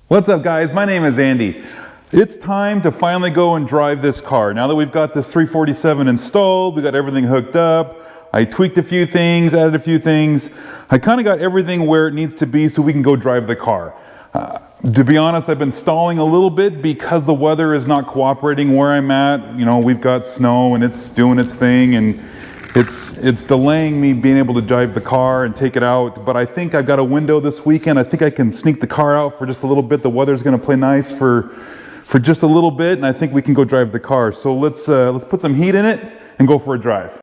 What's up guys, my name is Andy. It's time to finally go and drive this car. Now that we've got this 347 installed, we got everything hooked up, I tweaked a few things, added a few things. I kind of got everything where it needs to be so we can go drive the car. To be honest, I've been stalling a little bit because the weather is not cooperating where I'm at. You know, we've got snow and it's doing its thing and it's delaying me being able to drive the car and take it out. But I think I've got a window this weekend. I think I can sneak the car out for just a little bit. The weather's gonna play nice for just a little bit, and I think we can go drive the car. So let's put some heat in it and go for a drive.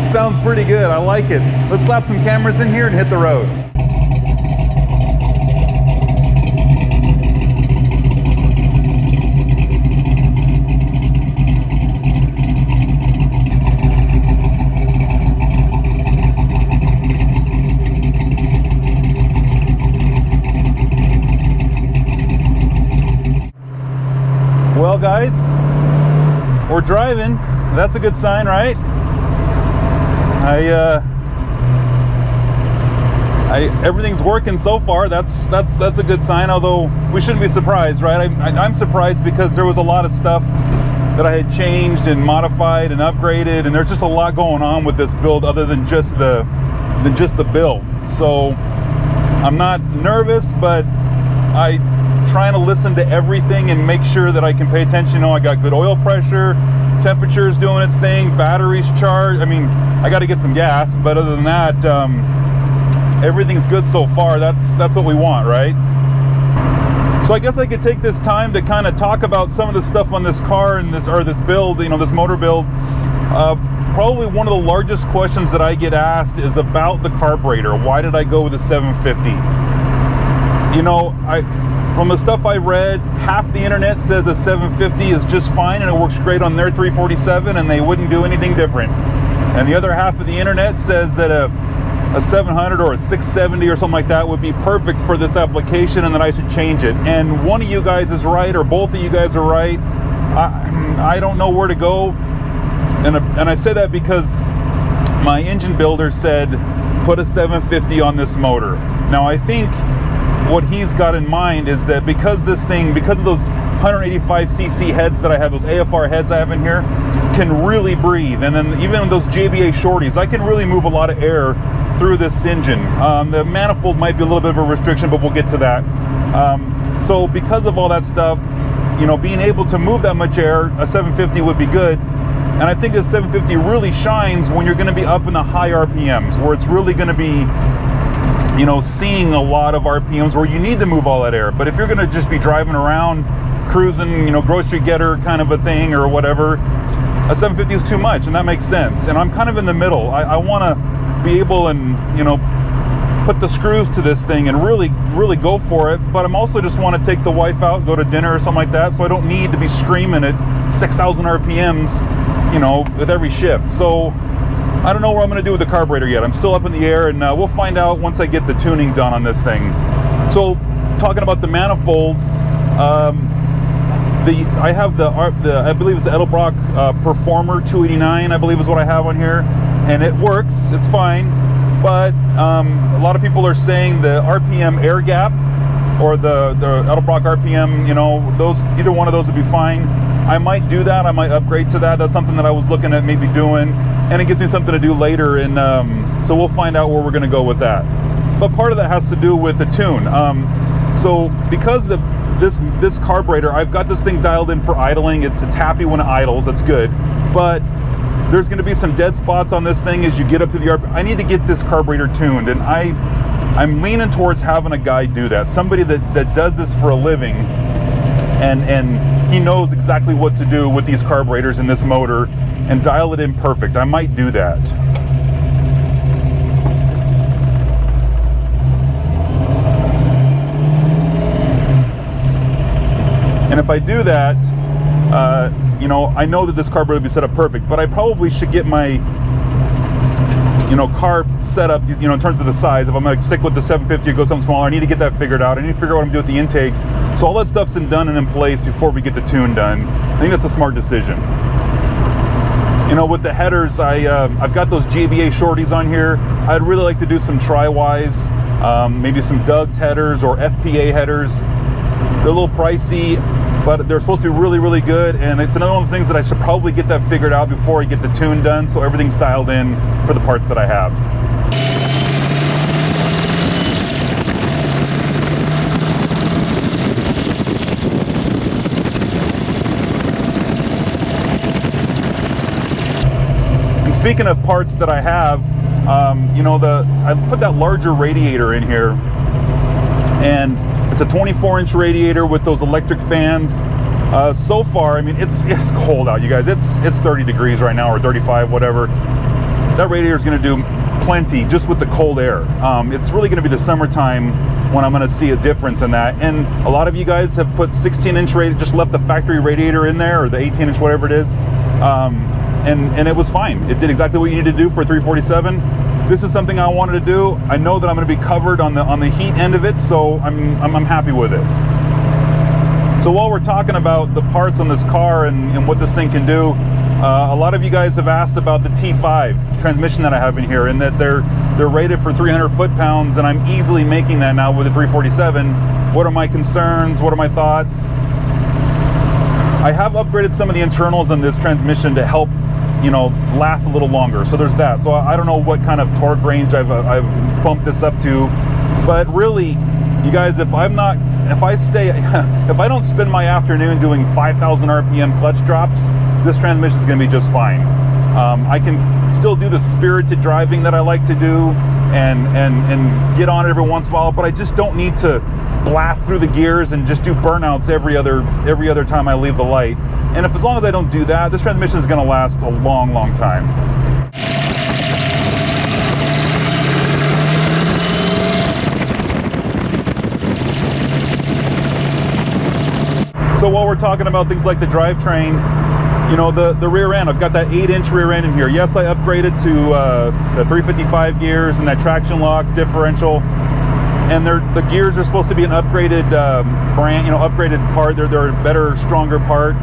Sounds pretty good, I like it. Let's slap some cameras in here and hit the road. Well guys, we're driving. That's a good sign, right? Everything's working so far. That's a good sign, although we shouldn't be surprised, right? I'm surprised because there was a lot of stuff that I had changed and modified and upgraded, and there's just a lot going on with this build other than just the build. So I'm not nervous, but I trying to listen to everything and make sure that I can pay attention. You know, I got good oil pressure, temperature's doing its thing, batteries charged. I mean, I got to get some gas, but other than that, everything's good so far. That's what we want, right? So I guess I could take this time to kind of talk about some of the stuff on this car and this build, you know, this motor build. Probably one of the largest questions that I get asked is about the carburetor. Why did I go with a 750? You know, from the stuff I read, half the internet says a 750 is just fine and it works great on their 347 and they wouldn't do anything different. And the other half of the internet says that a 700 or a 670 or something like that would be perfect for this application and that I should change it. And one of you guys is right, or both of you guys are right. I don't know where to go. And I say that because my engine builder said, put a 750 on this motor. Now I think what he's got in mind is that because of those 185cc heads that I have, those AFR heads I have in here, can really breathe. And then even those JBA shorties, I can really move a lot of air through this engine. The manifold might be a little bit of a restriction, but we'll get to that. So because of all that stuff, you know, being able to move that much air, a 750 would be good. And I think the 750 really shines when you're going to be up in the high RPMs, where it's really going to be, you know, seeing a lot of RPMs where you need to move all that air. But if you're going to just be driving around, cruising, you know, grocery getter kind of a thing or whatever, a 750 is too much, and that makes sense. And I'm kind of in the middle. I want to be able and, you know, put the screws to this thing and really go for it, but I'm also just want to take the wife out, go to dinner or something like that, so I don't need to be screaming at 6,000 RPMs, you know, with every shift. So I don't know what I'm going to do with the carburetor yet. I'm still up in the air, and we'll find out once I get the tuning done on this thing. So talking about the manifold, I have I believe it's the Edelbrock Performer 289, I believe is what I have on here, and it works, it's fine. but a lot of people are saying the RPM air gap or the Edelbrock RPM, you know, either one of those would be fine. I might do that. I might upgrade to that. That's something that I was looking at maybe doing, and it gives me something to do later. And so we'll find out where we're going to go with that. But part of that has to do with the tune. So because of this carburetor, I've got this thing dialed in for idling. It's happy when it idles. That's good. But there's going to be some dead spots on this thing as you get up to the RPM. I need to get this carburetor tuned, and I'm leaning towards having a guy do that. Somebody that does this for a living, and he knows exactly what to do with these carburetors in this motor and dial it in perfect. I might do that. And if I do that, you know, I know that this carburetor will be set up perfect, but I probably should get my, you know, carb set up, you know, in terms of the size. If I'm going to stick with the 750 or go something smaller, I need to get that figured out. I need to figure out what I'm doing with the intake. So all that stuff's done and in place before we get the tune done. I think that's a smart decision. You know, with the headers, I've got those JBA shorties on here. I'd really like to do some tri-wise, maybe some Doug's headers or FPA headers. They're a little pricey, but they're supposed to be really, really good. And it's another one of the things that I should probably get that figured out before I get the tune done, so everything's dialed in for the parts that I have. And speaking of parts that I have, you know, I put that larger radiator in here, and it's a 24-inch radiator with those electric fans. So far, I mean, it's cold out, you guys. It's 30 degrees right now, or 35, whatever. That radiator is going to do plenty just with the cold air. It's really going to be the summertime when I'm going to see a difference in that. And a lot of you guys have put 16-inch radiator, just left the factory radiator in there, or the 18-inch, whatever it is, and it was fine. It did exactly what you need to do for a 347. This is something I wanted to do. I know that I'm going to be covered on the heat end of it, so I'm happy with it. So while we're talking about the parts on this car and what this thing can do, a lot of you guys have asked about the T5 transmission that I have in here, and that they're rated for 300 foot-pounds, and I'm easily making that now with a 347. What are my concerns? What are my thoughts? I have upgraded some of the internals on this transmission to help, you know, last a little longer. So there's that. So I don't know what kind of torque range I've bumped this up to, but really, you guys, if I don't spend my afternoon doing 5,000 RPM clutch drops, this transmission is going to be just fine. I can still do the spirited driving that I like to do and get on it every once in a while, but I just don't need to blast through the gears and just do burnouts every other time I leave the light. And as long as I don't do that, this transmission is going to last a long, long time. So while we're talking about things like the drivetrain, you know, the rear end, I've got that 8-inch rear end in here. Yes, I upgraded to the 355 gears and that traction lock differential. And the gears are supposed to be an upgraded brand, you know, upgraded part. They're a better, stronger part.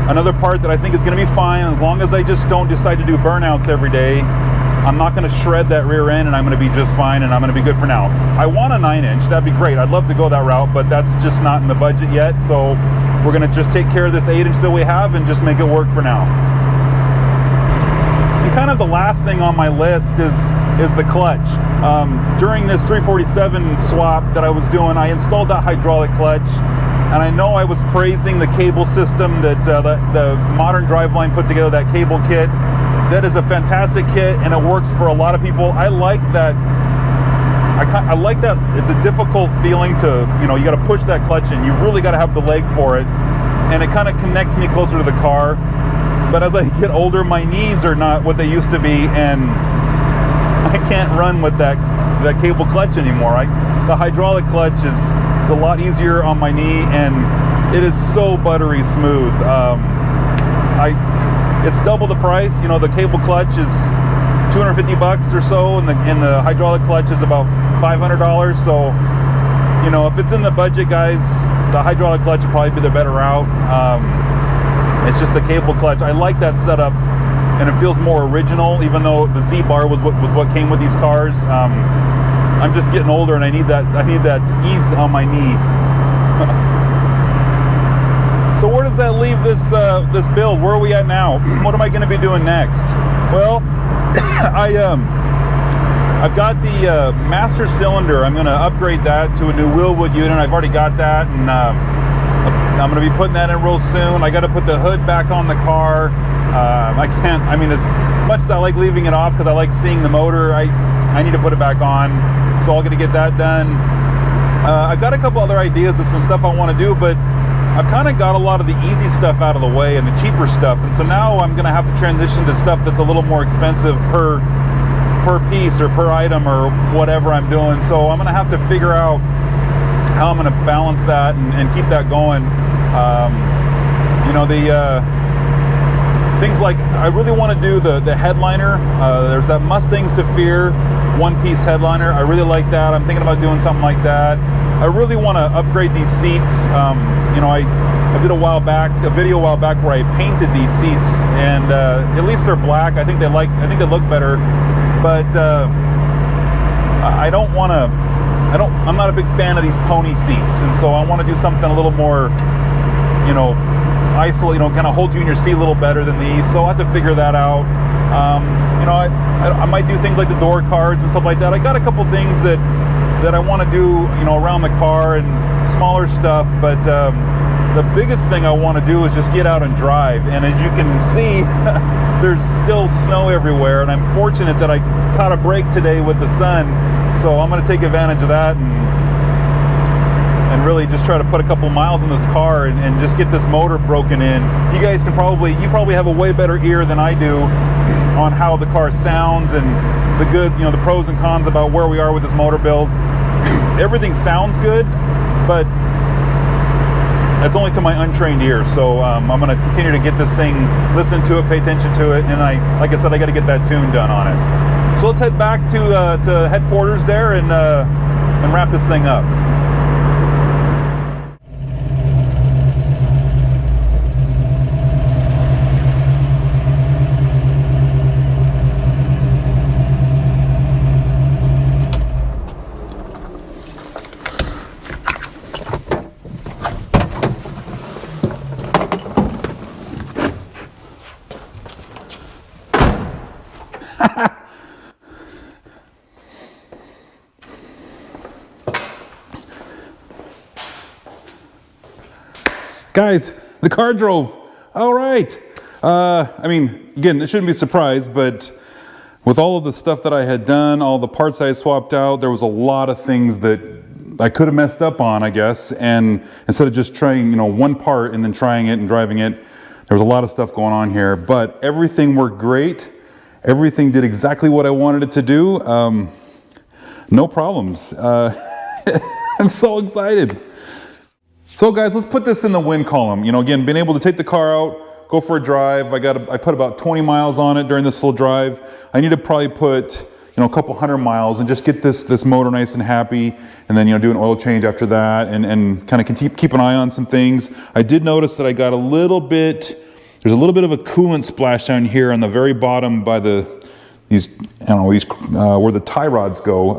Another part that I think is going to be fine, as long as I just don't decide to do burnouts every day. I'm not going to shred that rear end, and I'm going to be just fine, and I'm going to be good for now. I want a 9-inch. That'd be great. I'd love to go that route, but that's just not in the budget yet. So we're going to just take care of this 8-inch that we have and just make it work for now. And kind of the last thing on my list is the clutch. During this 347 swap that I was doing, I installed that hydraulic clutch, and I know I was praising the cable system that the Modern Driveline put together, that cable kit. That is a fantastic kit, and it works for a lot of people. I like that. I like that. It's a difficult feeling to, you know, you got to push that clutch in. You really got to have the leg for it, and it kind of connects me closer to the car. But as I get older, my knees are not what they used to be, and I can't run with that cable clutch anymore. The hydraulic clutch is a lot easier on my knee, and it is so buttery smooth. It's double the price. You know, the cable clutch is $250 or so, and the hydraulic clutch is about $500. So, you know, if it's in the budget, guys, the hydraulic clutch would probably be the better route. It's just the cable clutch. I like that setup and it feels more original, even though the Z-bar was what came with these cars. I'm just getting older, and I need that ease on my knee. So where does that leave this this build? Where are we at now? What am I going to be doing next? Well, I've got the master cylinder. I'm going to upgrade that to a new wheelwood unit. I've already got that, and I'm going to be putting that in real soon. I got to put the hood back on the car. I can't. I mean, as much as I like leaving it off because I like seeing the motor, I need to put it back on. So I'm going to get that done. I've got a couple other ideas of some stuff I want to do, but I've kind of got a lot of the easy stuff out of the way and the cheaper stuff, and so now I'm going to have to transition to stuff that's a little more expensive per piece or per item or whatever I'm doing. So I'm going to have to figure out how I'm going to balance that and keep that going. You know, the things like, I really want to do the headliner. There's that Mustangs to Fear one-piece headliner. I really like that. I'm thinking about doing something like that. I really want to upgrade these seats. You know, I did a video a while back where I painted these seats, and at least they're black. I think they look better, but I'm not a big fan of these pony seats, and so I want to do something a little more, you know, isolate, you know, kind of hold you in your seat a little better than these. So I'll have to figure that out. You know, I might do things like the door cards and stuff like that. I got a couple things that I want to do, you know, around the car and smaller stuff, but the biggest thing I want to do is just get out and drive. And as you can see, there's still snow everywhere, and I'm fortunate that I caught a break today with the sun, so I'm going to take advantage of that and really just try to put a couple miles in this car and just get this motor broken in. You guys can probably have a way better ear than I do on how the car sounds and the good, you know, the pros and cons about where we are with this motor build. Everything sounds good, but that's only to my untrained ear. So I'm going to continue to get this thing, listen to it, pay attention to it, and like I said, I got to get that tune done on it. So let's head back to headquarters there and wrap this thing up. Guys, the car drove. All right. I mean, again, it shouldn't be a surprise, but with all of the stuff that I had done, all the parts I had swapped out, there was a lot of things that I could have messed up on, I guess. And instead of just trying, you know, one part and then trying it and driving it, there was a lot of stuff going on here. But everything worked great. Everything did exactly what I wanted it to do. No problems. I'm so excited. So guys, let's put this in the win column. You know, again, being able to take the car out, go for a drive. I put about 20 miles on it during this full drive. I need to probably put, you know, a couple 100 miles and just get this motor nice and happy, and then, you know, do an oil change after that, and kind of keep an eye on some things. I did notice that I got there's a little bit of a coolant splash down here on the very bottom by these where the tie rods go,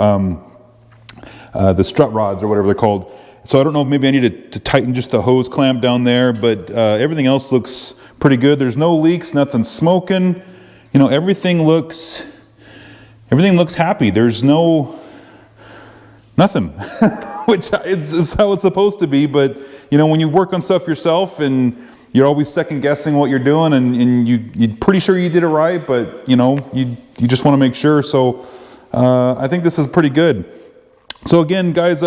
the strut rods or whatever they're called. So I don't know if maybe I need to tighten just the hose clamp down there, but everything else looks pretty good. There's no leaks, nothing smoking. You know, everything looks happy. There's nothing, which is how it's supposed to be. But, you know, when you work on stuff yourself and you're always second guessing what you're doing, and you're pretty sure you did it right, but, you know, you just want to make sure. So I think this is pretty good. So again, guys,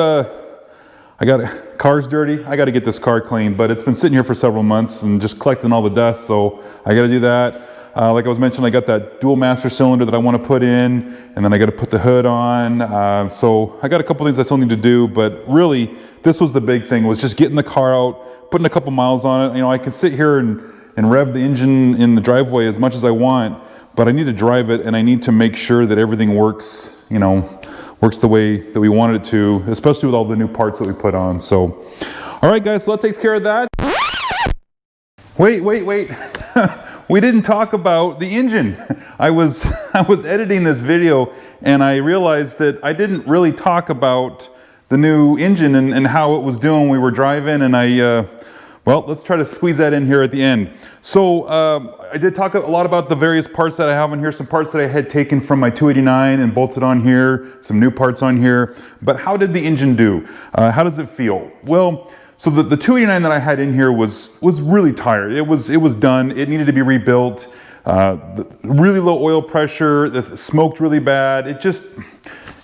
car's dirty. I got to get this car clean, but it's been sitting here for several months and just collecting all the dust. So I got to do that. Like I was mentioning, I got that dual master cylinder that I want to put in, and then I got to put the hood on. So I got a couple things I still need to do, but really this was the big thing, was just getting the car out, putting a couple miles on it. You know, I can sit here and rev the engine in the driveway as much as I want, but I need to drive it, and I need to make sure that everything works, you know, works the way that we wanted it to, especially with all the new parts that we put on. So, all right, guys, so that takes care of that. Wait. we didn't talk about the engine. I was editing this video and I realized that I didn't really talk about the new engine and how it was doing when we were driving, and well, let's try to squeeze that in here at the end. So I did talk a lot about the various parts that I have in here, some parts that I had taken from my 289 and bolted on here, some new parts on here. But how did the engine do? How does it feel? Well, so the 289 that I had in here was really tired. It was done. It needed to be rebuilt. Really low oil pressure. It smoked really bad. It just,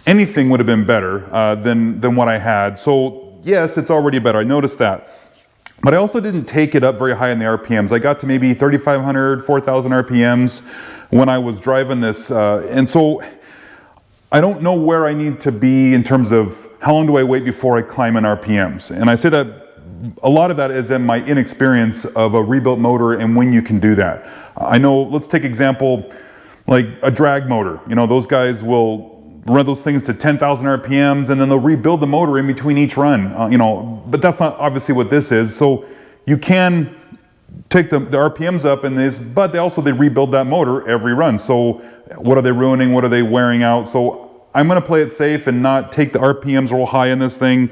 anything would have been better than what I had. So yes, it's already better. I noticed that. But I also didn't take it up very high in the RPMs. I got to maybe 3,500, 4,000 RPMs when I was driving this. And so I don't know where I need to be in terms of how long do I wait before I climb in RPMs. And I say that a lot of that is in my inexperience of a rebuilt motor and when you can do that. I know, let's take example, like a drag motor. You know, those guys will run those things to 10,000 RPMs and then they'll rebuild the motor in between each run, you know, but that's not obviously what this is. So you can take the RPMs up in this, but they rebuild that motor every run. So what are they ruining? What are they wearing out? So I'm going to play it safe and not take the RPMs real high in this thing.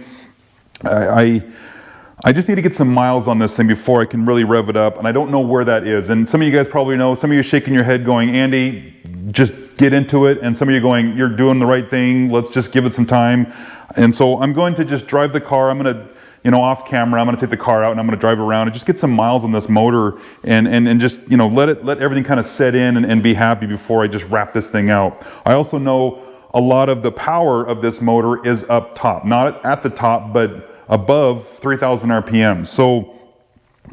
I just need to get some miles on this thing before I can really rev it up, and I don't know where that is. And some of you guys probably know, some of you are shaking your head going, Andy, just get into it. And some of you going, you're doing the right thing, let's just give it some time. And so I'm going to just drive the car. I'm going to, you know, off camera, I'm going to take the car out and I'm going to drive around and just get some miles on this motor and just, you know, let everything kind of set in and be happy before I just wrap this thing out. I also know a lot of the power of this motor is up top, not at the top, but above 3,000 RPM. So,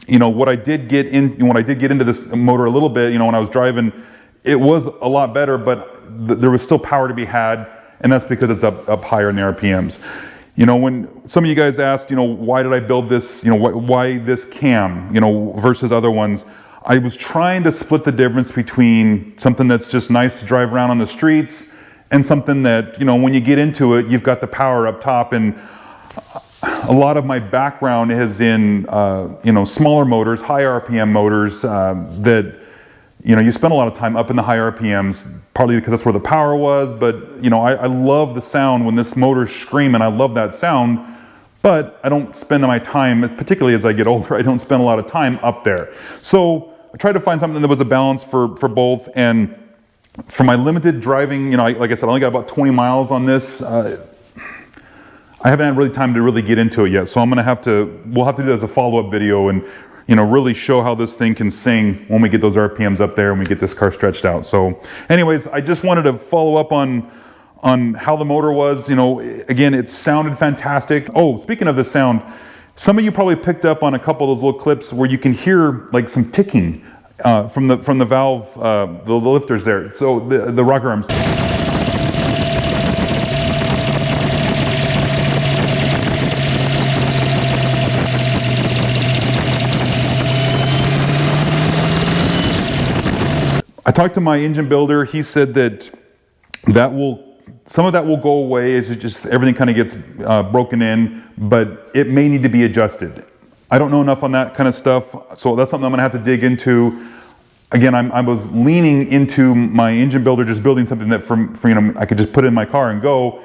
you know, when I did get into this motor a little bit, you know, when I was driving, it was a lot better, but there was still power to be had, and that's because it's up higher in the RPMs. You know, when some of you guys asked, you know, why did I build this, you know, why this cam, you know, versus other ones, I was trying to split the difference between something that's just nice to drive around on the streets and something that, you know, when you get into it, you've got the power up top. And a lot of my background is in, you know, smaller motors, high RPM motors that, you know, you spend a lot of time up in the high RPMs, partly because that's where the power was, but, you know, I love the sound when this motor's screaming. I love that sound, but I don't spend my time, particularly as I get older, I don't spend a lot of time up there. So I tried to find something that was a balance for both. And for my limited driving, you know, like I said, I only got about 20 miles on this. I haven't had really time to really get into it yet, so we'll have to do that as a follow-up video and, you know, really show how this thing can sing when we get those RPMs up there and we get this car stretched out. So anyways, I just wanted to follow up on how the motor was. You know, again, it sounded fantastic. Oh, speaking of the sound, some of you probably picked up on a couple of those little clips where you can hear like some ticking from the valve, the lifters there. So the rocker arms. I talked to my engine builder. He said that some of that will go away as it just everything kind of gets broken in, but it may need to be adjusted. I don't know enough on that kind of stuff, so that's something I'm gonna have to dig into. Again, I was leaning into my engine builder, just building something that for you know, I could just put in my car and go,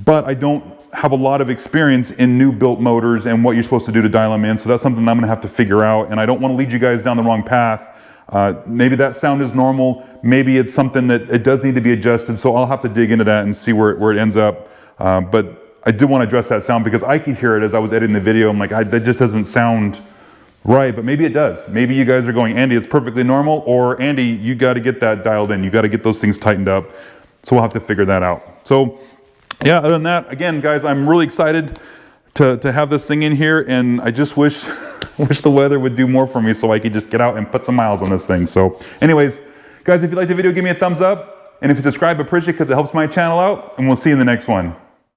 but I don't have a lot of experience in new built motors and what you're supposed to do to dial them in, so that's something I'm gonna have to figure out, and I don't want to lead you guys down the wrong path. Maybe that sound is normal, maybe it's something that it does need to be adjusted, so I'll have to dig into that and see where it ends up. But I did want to address that sound because I could hear it as I was editing the video. I'm like, that just doesn't sound right, but maybe it does. Maybe you guys are going, Andy, it's perfectly normal, or Andy, you got to get that dialed in. You got to get those things tightened up. So we'll have to figure that out. So yeah, other than that, again, guys, I'm really excited to have this thing in here, and I just wish the weather would do more for me so I could just get out and put some miles on this thing. So anyways, guys, if you liked the video, give me a thumbs up, and if you subscribe, I appreciate it because it helps my channel out, and we'll see you in the next one.